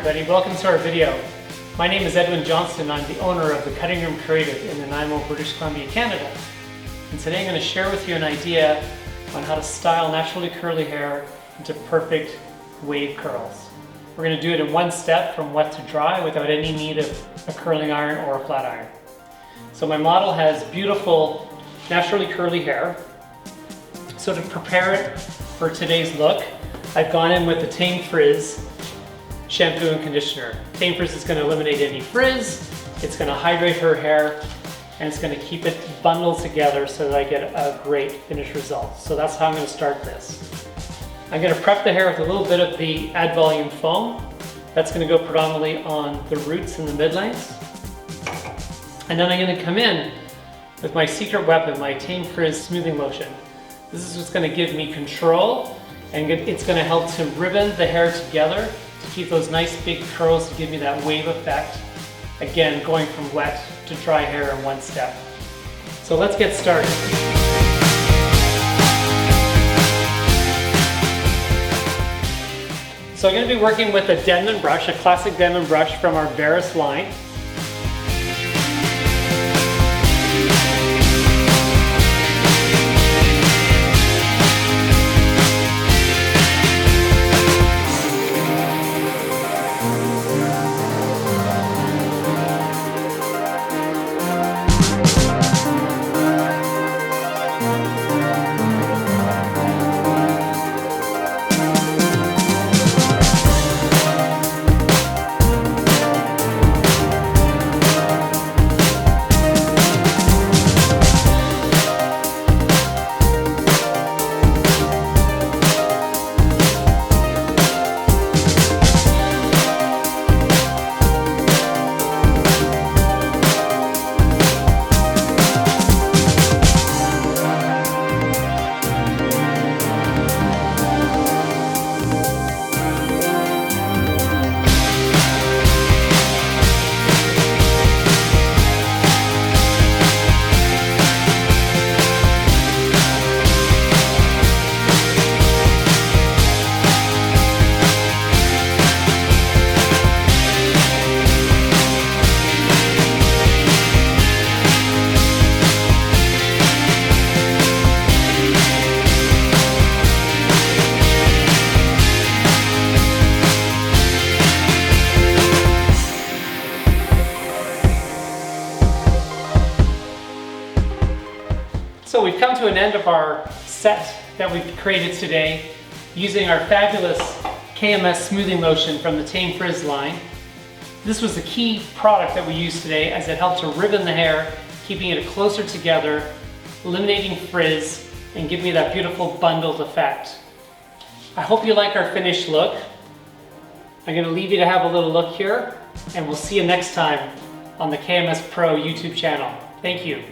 everybody, welcome to our video. My name is Edwin Johnston. I'm the owner of the Cutting Room Creative in Nanaimo, British Columbia, Canada. And today I'm going to share with you an idea on how to style naturally curly hair into perfect wave curls. We're going to do it in one step from wet to dry without any need of a curling iron or a flat iron. So my model has beautiful naturally curly hair. So to prepare it for today's look, I've gone in with the TAMEFRIZZ Shampoo and Conditioner. TAMEFRIZZ is going to eliminate any frizz, it's going to hydrate her hair, and it's going to keep it bundled together so that I get a great finished result. So that's how I'm going to start this. I'm going to prep the hair with a little bit of the ADDVOLUME foam. That's going to go predominantly on the roots and the mid-lengths. And then I'm going to come in with my secret weapon, my TAMEFRIZZ Smoothing Lotion. This is what's going to give me control, and it's going to help to ribbon the hair together to keep those nice big curls to give me that wave effect. Again, going from wet to dry hair in one step. So let's get started. So I'm going to be working with a Denman brush, a classic Denman brush from our Varus line. So we've come to an end of our set that we've created today using our fabulous KMS Smoothing Lotion from the TAMEFRIZZ line. This was the key product that we used today as it helped to ribbon the hair, keeping it closer together, eliminating frizz, and give me that beautiful bundled effect. I hope you like our finished look. I'm going to leave you to have a little look here, and we'll see you next time on the KMS Pro YouTube channel. Thank you.